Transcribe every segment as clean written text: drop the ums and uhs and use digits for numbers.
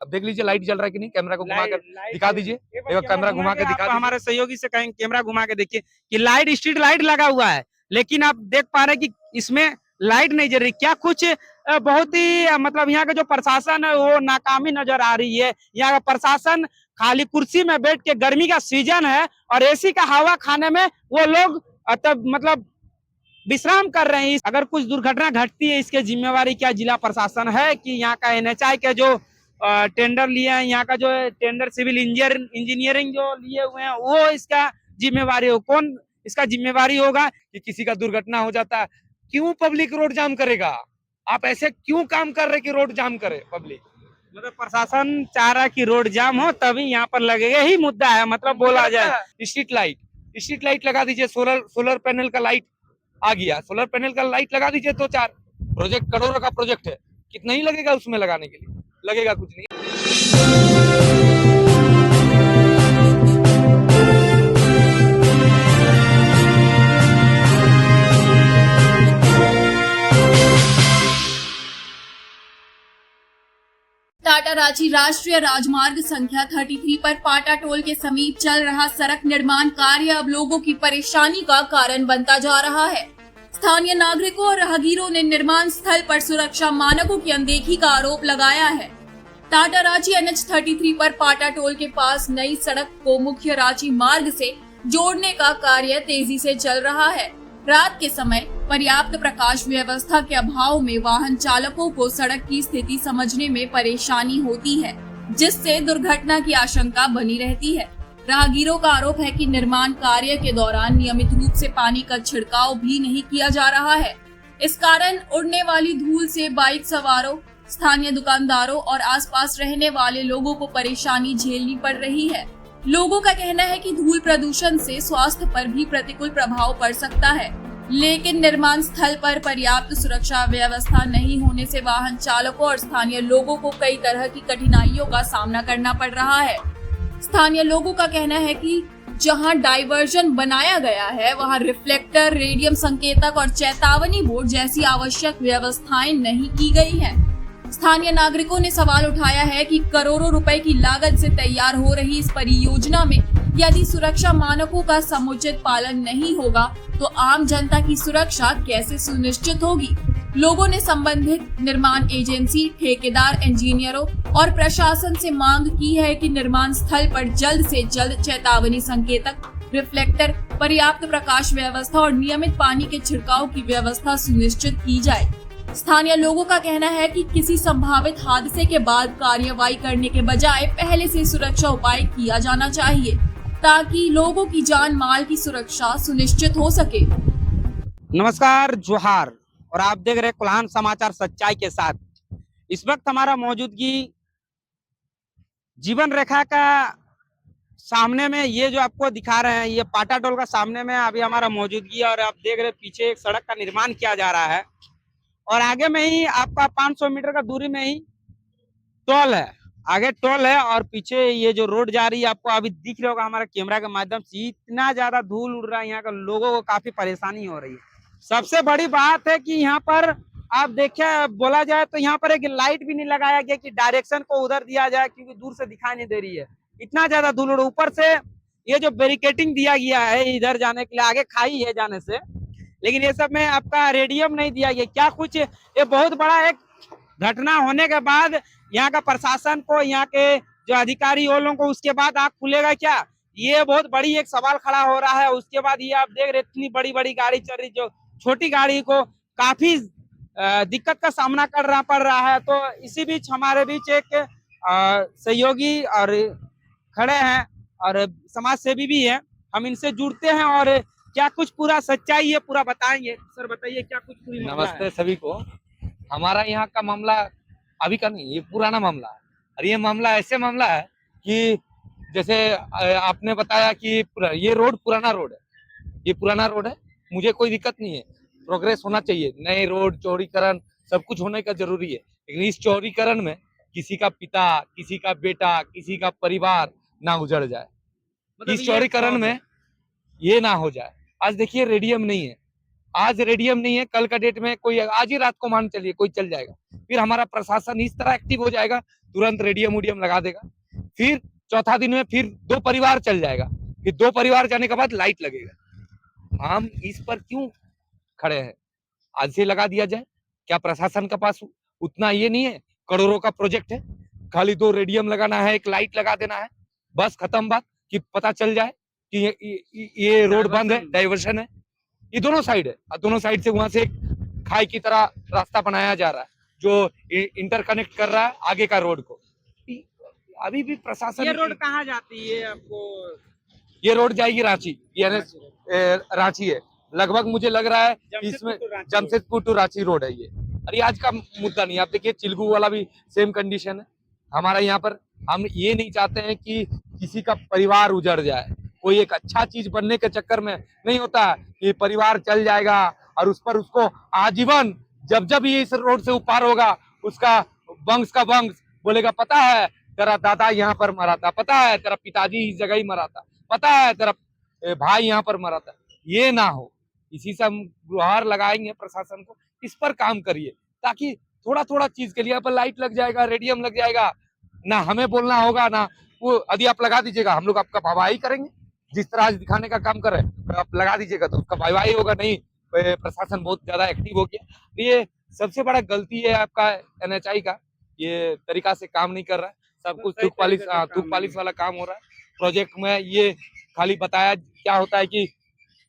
अब देख लीजिए लाइट जल रहा है कि नहीं, कैमरा को घुमा कर दिखा दीजिए, एक कैमरा घुमा के दिखा। हमारे सहयोगी से कहेंगे कैमरा घुमा के देखिए कि लाइट, स्ट्रीट लाइट लगा हुआ है, लेकिन आप देख पा रहे हैं कि इसमें लाइट नहीं जल रही। क्या कुछ बहुत ही मतलब यहाँ का जो प्रशासन है वो नाकामी नजर आ रही है। यहाँ का प्रशासन खाली कुर्सी में बैठ के, गर्मी का सीजन है और एसी का हवा खाने में वो लोग तब मतलब विश्राम कर रहे हैं। अगर कुछ दुर्घटना घटती है, इसके जिम्मेवारी क्या जिला प्रशासन है कि यहाँ का एनएचआई के जो टेंडर लिए हैं, यहाँ का जो टेंडर सिविल इंजीनियरिंग जो लिए हुए हैं, वो इसका जिम्मेवारी हो? कौन इसका जिम्मेवारी होगा कि किसी का दुर्घटना हो जाता है, क्यों पब्लिक रोड जाम करेगा? आप ऐसे क्यों काम कर रहे कि रोड जाम करे पब्लिक? मतलब प्रशासन चाह रहा है कि रोड जाम हो तभी यहाँ पर लगेगा, यही मुद्दा है मतलब बोला जाए। स्ट्रीट लाइट लगा दीजिए, सोलर पैनल का लाइट आ गया, सोलर पैनल का लाइट लगा दीजिए। तो 4 प्रोजेक्ट करोड़ों का प्रोजेक्ट है, कितना ही लगेगा उसमें लगाने के लिए? लगेगा कुछ नहीं। टाटा रांची राष्ट्रीय राजमार्ग संख्या 33 पर पाटा टोल के समीप चल रहा सड़क निर्माण कार्य अब लोगों की परेशानी का कारण बनता जा रहा है। स्थानीय नागरिकों और राहगीरों ने निर्माण स्थल पर सुरक्षा मानकों की अनदेखी का आरोप लगाया है। टाटा रांची NH 33 पर पाटा टोल के पास नई सड़क को मुख्य रांची मार्ग से जोड़ने का कार्य तेजी से चल रहा है। रात के समय पर्याप्त प्रकाश व्यवस्था के अभाव में वाहन चालकों को सड़क की स्थिति समझने में परेशानी होती है, जिससे दुर्घटना की आशंका बनी रहती है। राहगीरों का आरोप है कि निर्माण कार्य के दौरान नियमित रूप से पानी का छिड़काव भी नहीं किया जा रहा है। इस कारण उड़ने वाली धूल से बाइक सवारों, स्थानीय दुकानदारों और आसपास रहने वाले लोगों को परेशानी झेलनी पड़ रही है। लोगों का कहना है कि धूल प्रदूषण से स्वास्थ्य पर भी प्रतिकूल प्रभाव पड़ सकता है, लेकिन निर्माण स्थल पर पर्याप्त सुरक्षा व्यवस्था नहीं होने से वाहन चालकों और स्थानीय लोगों को कई तरह की कठिनाइयों का सामना करना पड़ रहा है। स्थानीय लोगों का कहना है कि जहां डाइवर्जन बनाया गया है, वहां रिफ्लेक्टर, रेडियम संकेतक और चेतावनी बोर्ड जैसी आवश्यक व्यवस्थाएं नहीं की गई हैं। स्थानीय नागरिकों ने सवाल उठाया है कि करोड़ों रुपए की लागत से तैयार हो रही इस परियोजना में यदि सुरक्षा मानकों का समुचित पालन नहीं होगा तो आम जनता की सुरक्षा कैसे सुनिश्चित होगी। लोगों ने संबंधित निर्माण एजेंसी, ठेकेदार, इंजीनियरों और प्रशासन से मांग की है कि निर्माण स्थल पर जल्द से जल्द चेतावनी संकेतक, रिफ्लेक्टर, पर्याप्त प्रकाश व्यवस्था और नियमित पानी के छिड़काव की व्यवस्था सुनिश्चित की जाए। स्थानीय लोगों का कहना है कि किसी संभावित हादसे के बाद कार्रवाई करने के बजाय पहले से सुरक्षा उपाय किया जाना चाहिए ताकि लोगों की जान माल की सुरक्षा सुनिश्चित हो सके। नमस्कार, जोहार, और आप देख रहे कोल्हान समाचार सच्चाई के साथ। इस वक्त हमारा मौजूदगी जीवन रेखा का सामने में, ये जो आपको दिखा रहे हैं ये पाटा टोल का सामने में अभी हमारा मौजूदगी, और आप देख रहे पीछे एक सड़क का निर्माण किया जा रहा है और आगे में ही आपका 500 मीटर का दूरी में ही टोल है, आगे टोल है और पीछे ये जो रोड जा रही है आपको अभी दिख रहा होगा हमारे कैमरा के माध्यम से। इतना ज्यादा धूल उड़ रहा है, यहाँ का लोगों को काफी परेशानी हो रही है। सबसे बड़ी बात है कि यहाँ पर आप देखे, बोला जाए तो यहाँ पर एक लाइट भी नहीं लगाया गया कि डायरेक्शन को उधर दिया जाए, क्योंकि दूर से दिखाई नहीं दे रही है, इतना ज्यादा धूल उड़। ऊपर से ये जो बैरिकेटिंग दिया गया है इधर जाने के लिए, आगे खाई है जाने से, लेकिन ये सब में आपका रेडियम नहीं दिया गया। क्या कुछ ये बहुत बड़ा एक घटना होने के बाद यहाँ का प्रशासन को, यहाँ के जो अधिकारी वो लोगों को उसके बाद आँख खुलेगा क्या? ये बहुत बड़ी एक सवाल खड़ा हो रहा है। उसके बाद ये आप देख रहे इतनी बड़ी बड़ी गाड़ी चल रही, जो छोटी गाड़ी को काफी दिक्कत का सामना करना पड़ रहा है। तो इसी बीच हमारे बीच एक सहयोगी और खड़े हैं और समाज सेवी भी है, हम इनसे जुड़ते हैं और क्या कुछ पूरा सच्चाई है पूरा बताएंगे। सर बताइए क्या कुछ पूरी मामला है? नमस्ते सभी को। हमारा यहाँ का मामला अभी का नहीं, ये पुराना मामला है। और ये मामला ऐसे मामला है कि जैसे आपने बताया कि ये रोड पुराना रोड है, ये पुराना रोड है, मुझे कोई दिक्कत नहीं है, प्रोग्रेस होना चाहिए, नए रोड चौड़ीकरण सब कुछ होने का जरूरी है। लेकिन इस चौड़ीकरण में किसी का पिता, किसी का बेटा, किसी का परिवार ना उजड़ जाए, मतलब इस चौड़ीकरण में ये ना हो जाए। आज देखिए रेडियम नहीं है, आज रेडियम नहीं है, कल का डेट में कोई आज ही रात को मान चलिए कोई चल जाएगा, फिर हमारा प्रशासन इस तरह एक्टिव हो जाएगा, तुरंत रेडियम उडियम लगा देगा। फिर चौथा दिन में फिर 2 परिवार चल जाएगा, फिर 2 परिवार जाने के बाद लाइट लगेगा। हम इस पर क्यों खड़े हैं? आज से लगा दिया जाए। क्या प्रशासन के पास उतना ये नहीं है? करोड़ों का प्रोजेक्ट है, खाली 2 रेडियम लगाना है, 1 लाइट लगा देना है, बस खत्म बात। कि पता चल जाए कि ये रोड बंद है, डाइवर्शन है। ये दोनों साइड है और दोनों साइड से वहां से एक खाई की तरह रास्ता बनाया जा रहा है जो इंटरकनेक्ट कर रहा है आगे का रोड को। अभी भी प्रशासन ये रोड कहाँ जाती है आपको? ये रोड जाएगी रांची, NH रांची है। लगभग मुझे लग रहा है इसमें जमशेदपुर टू रांची रोड है ये। अरे आज का मुद्दा नहीं, आप देखिए चिल्गू वाला भी सेम कंडीशन है हमारा यहाँ पर। हम ये नहीं चाहते हैं कि किसी का परिवार उजड़ जाए, कोई एक अच्छा चीज बनने के चक्कर में नहीं होता कि परिवार चल जाएगा और उस पर उसको आजीवन जब जब ये इस रोड से ऊपर होगा उसका वंश का वंश बोलेगा पता है तेरा दादा यहाँ पर मरा था, पता है तेरा पिताजी इस जगह ही मरा था, पता है तेरा भाई यहाँ पर मरा था। ये ना हो, इसी से हम गुहार लगाएंगे प्रशासन को, इस पर काम करिए ताकि थोड़ा थोड़ा चीज के लिए अब लाइट लग जाएगा, रेडियम लग जाएगा, ना हमें बोलना होगा ना वो। यदि आप लगा दीजिएगा हम लोग आपका वाहवाही करेंगे, जिस तरह आज दिखाने का काम कर रहे हैं आप लगा दीजिएगा तो उसका वाहवाही होगा। नहीं प्रशासन बहुत ज्यादा एक्टिव हो गया। ये सबसे बड़ा गलती है आपका NHI का, ये तरीका से काम नहीं कर रहा है, सब कुछ थूक पालिश वाला काम हो रहा है। प्रोजेक्ट में ये खाली बताया क्या होता है कि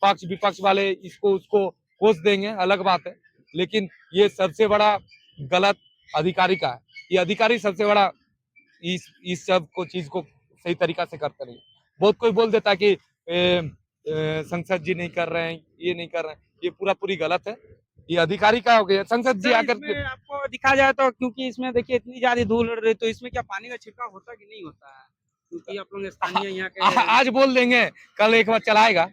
पक्ष विपक्ष वाले इसको उसको कोस देंगे, अलग बात है, लेकिन ये सबसे बड़ा गलत अधिकारी का है। ये अधिकारी सबसे बड़ा इस सब को चीज को सही तरीका से करता नहीं। बहुत कोई बोल देता कि संसद जी नहीं कर रहे हैं, ये नहीं कर रहे हैं, ये पूरा पूरी गलत है। ये अधिकारी का हो गया। संसद जी आकर आपको दिखा जाए तो, क्योंकि इसमें देखिए इतनी ज्यादा धूल उड़ रही, तो इसमें क्या पानी का छिड़काव होता कि नहीं होता है? क्योंकि आप लोग स्थानीय यहाँ के आज बोल देंगे कल एक बार चलाएगा,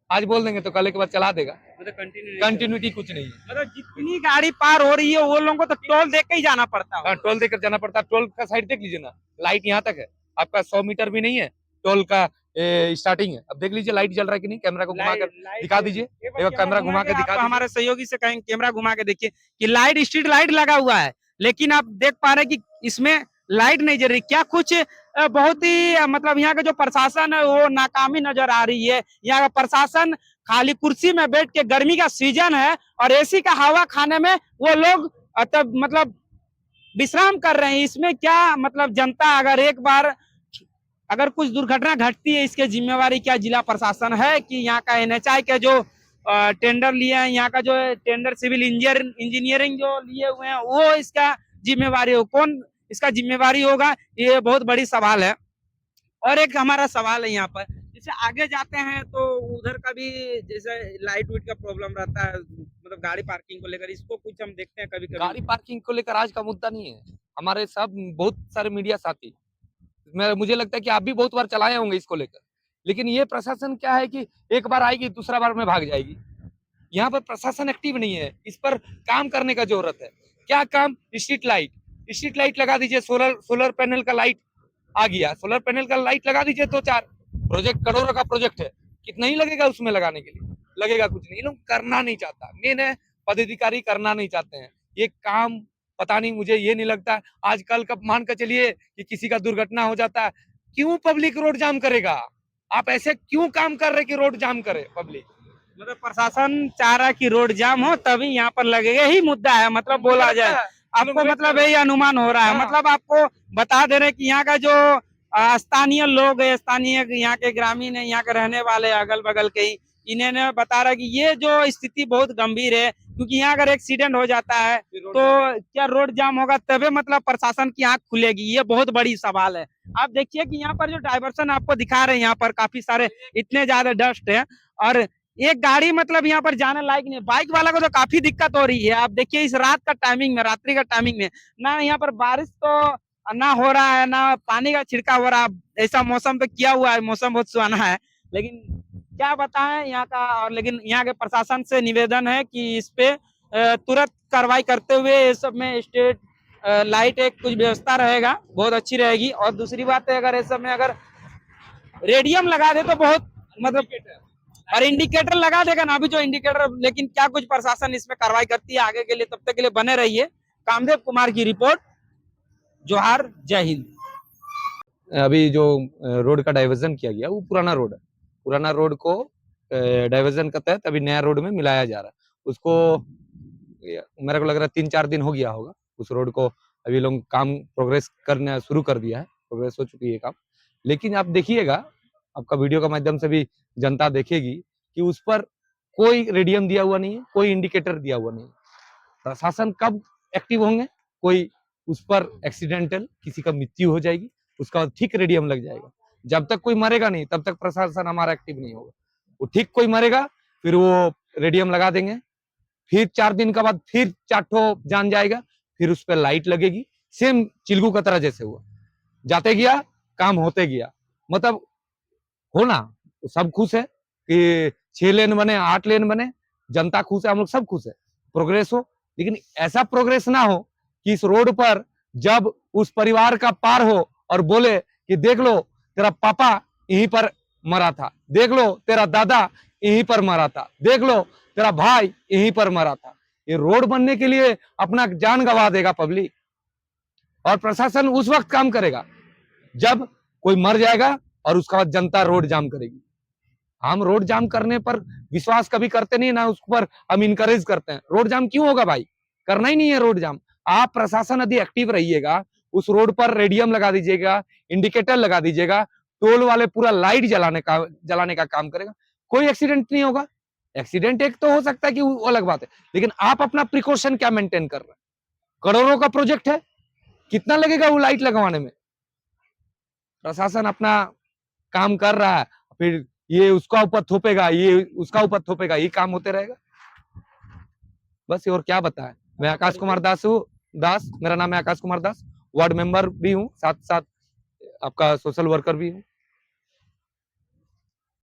आज बोल देंगे तो कल एक बार चला देगा, मतलब कंटिन्यूटी कुछ नहीं है। मतलब जितनी गाड़ी पार हो रही है वो लोगों को तो टोल देख के ही जाना पड़ता है। टोल देकर जाना पड़ता है। टोल का साइड देख लीजिए ना, लाइट यहाँ तक है, आपका 100 मीटर भी नहीं है टोल का स्टार्टिंग है। अब देख लीजिए लाइट जल रहा है कि नहीं, कैमरा को घुमा कर दिखा दीजिए, कैमरा घुमा के दिखा। हमारे सहयोगी से कहेंगे कैमरा घुमा के देखिए कि लाइट स्ट्रीट लाइट लगा हुआ है, लेकिन आप देख पा रहे हैं कि इसमें लाइट नहीं जल रही। क्या कुछ बहुत ही मतलब यहाँ का जो प्रशासन है वो नाकामी नजर आ रही है। यहाँ का प्रशासन खाली कुर्सी में बैठ के, गर्मी का सीजन है और AC का हवा खाने में वो लोग तब मतलब विश्राम कर रहे हैं। इसमें क्या मतलब जनता अगर एक बार अगर कुछ दुर्घटना घटती है, इसके जिम्मेवारी क्या जिला प्रशासन है कि यहाँ का NHI के जो टेंडर लिए हैं, यहाँ का जो टेंडर सिविल इंजीनियरिंग जो लिए हुए हैं वो इसका जिम्मेवारी हो, कौन इसका जिम्मेवारी होगा, ये बहुत बड़ी सवाल है। और एक हमारा सवाल है यहाँ पर, जैसे आगे जाते हैं तो उधर का भी जैसे लाइट वाइट का प्रॉब्लम रहता है, मतलब गाड़ी पार्किंग को लेकर, इसको कुछ हम देखते हैं कभी कभी। गाड़ी पार्किंग को लेकर आज का मुद्दा नहीं है। हमारे सब बहुत सारे मीडिया साथी, मुझे लगता है कि आप भी बहुत बार चलाए होंगे इसको लेकर, लेकिन ये प्रशासन क्या है कि एक बार आएगी दूसरा बार में भाग जाएगी। यहाँ पर प्रशासन एक्टिव नहीं है, इस पर काम करने का जरूरत है। क्या काम? स्ट्रीट लाइट लगा दीजिए, सोलर पैनल का लाइट आ गया, सोलर पैनल का लाइट लगा दीजिए। 2-4 प्रोजेक्ट करोड़ों का प्रोजेक्ट है, कितना ही लगेगा उसमें लगाने के लिए? लगेगा कुछ नहीं। लोग करना नहीं चाहता, मेन है पदाधिकारी करना नहीं चाहते हैं ये काम। पता नहीं, मुझे ये नहीं लगता आजकल का मान कर चलिए कि किसी का दुर्घटना हो जाता है, क्यों पब्लिक रोड जाम करेगा? आप ऐसे क्यों काम कर रहे कि रोड जाम करे पब्लिक? मतलब प्रशासन चाह रहा है कि रोड जाम हो तभी यहाँ पर लगेगा, ही मुद्दा है मतलब बोला जाए। आपको मतलब यही अनुमान हो रहा है? मतलब आपको बता दे रहे हैं कि यहाँ का जो स्थानीय लोग है, स्थानीय यहाँ के ग्रामीण है, यहाँ के रहने वाले अगल बगल के ही, इन्होंने बता रहा है कि ये जो स्थिति बहुत गंभीर है, क्योंकि यहाँ अगर एक्सीडेंट हो जाता है तो क्या रोड जाम होगा, तभी मतलब प्रशासन की आंख खुलेगी। ये बहुत बड़ी सवाल है। आप देखिए कि यहाँ पर जो डाइवर्सन आपको दिखा रहे हैं, यहाँ पर काफी सारे इतने ज्यादा डस्ट है और एक गाड़ी मतलब यहाँ पर जाने लायक नहीं। बाइक वाला को तो काफी दिक्कत हो रही है। आप देखिए इस रात का टाइमिंग में, रात्रि का टाइमिंग में, ना यहाँ पर बारिश तो ना हो रहा है, ना पानी का छिड़काव हो रहा है। ऐसा मौसम तो किया हुआ है, मौसम बहुत सुहाना है, लेकिन क्या बताएं यहाँ का। और लेकिन यहाँ के प्रशासन से निवेदन है कि इस पे तुरंत कार्रवाई करते हुए ये सब में स्ट्रीट लाइट एक कुछ व्यवस्था रहेगा, बहुत अच्छी रहेगी। और दूसरी बात है, अगर इस सब में अगर रेडियम लगा दे तो बहुत मतलब और इंडिकेटर लगा देगा ना, अभी जो इंडिकेटर, लेकिन क्या कुछ प्रशासन इसमें कार्रवाई करती है आगे के लिए, तब तक के लिए बने रहिए। कामदेव कुमार की रिपोर्ट, जोहार, जय हिंद। अभी जो रोड का डाइवर्जन किया गया वो पुराना रोड है, पुराना रोड को डाइवर्जन के तहत अभी नया रोड में मिलाया जा रहा है। उसको मेरे को लग रहा है 3-4 दिन हो गया होगा उस रोड को, अभी लोग काम प्रोग्रेस करना शुरू कर दिया है, प्रोग्रेस हो चुकी है काम। लेकिन आप देखिएगा, आपका वीडियो के माध्यम से भी जनता देखेगी कि उस पर कोई रेडियम दिया हुआ नहीं है, कोई इंडिकेटर दिया हुआ नहीं है। प्रशासन कब एक्टिव होंगे, कोई उस पर एक्सीडेंटल किसी का मृत्यु हो जाएगी, उसका बाद ठीक रेडियम लग जाएगा। जब तक कोई मरेगा नहीं तब तक प्रशासन हमारा एक्टिव नहीं होगा। वो ठीक कोई मरेगा फिर वो रेडियम लगा देंगे, फिर 4 दिन के बाद फिर 4 ठो जान जाएगा, फिर उस पर लाइट लगेगी, सेम चिलगू का तरह जैसे हुआ, जाते गया काम होते गया। मतलब होना तो सब खुश है कि 6 लेन बने, 8 लेन बने, जनता खुश है, हम लोग सब खुश है, प्रोग्रेस हो। लेकिन ऐसा प्रोग्रेस ना हो कि इस रोड पर जब उस परिवार का पार हो और बोले कि देख लो तेरा पापा यहीं पर मरा था, देख लो तेरा दादा यहीं पर मरा था, देख लो तेरा भाई यहीं पर मरा था। ये रोड बनने के लिए अपना जान गंवा देगा पब्लिक, और प्रशासन उस वक्त काम करेगा जब कोई मर जाएगा और उसके बाद जनता रोड जाम करेगी। हम रोड जाम करने पर विश्वास कभी करते नहीं, ना उस पर हम इनकरेज करते हैं। रोड जाम क्यों होगा भाई, करना ही नहीं है रोड जाम। आप प्रशासन यदि एक्टिव रहिएगा, उस रोड पर रेडियम लगा दीजिएगा, इंडिकेटर लगा दीजिएगा, टोल वाले पूरा लाइट जलाने का काम करेगा, कोई एक्सीडेंट नहीं होगा। एक्सीडेंट एक तो हो सकता है कि वो अलग बात है, लेकिन आप अपना प्रिकॉशन क्या मेंटेन कर रहे हैं? करोड़ों का प्रोजेक्ट है, कितना लगेगा वो लाइट लगवाने में? प्रशासन अपना काम कर रहा है, फिर ये उसका ऊपर थोपेगा, ये उसका ऊपर थोपेगा, ये काम होते रहेगा। बस और क्या बताएं। मैं आकाश कुमार दास हूँ, मेरा नाम है आकाश कुमार दास, वार्ड मेंबर भी हूँ, साथ साथ आपका सोशल वर्कर भी हूँ।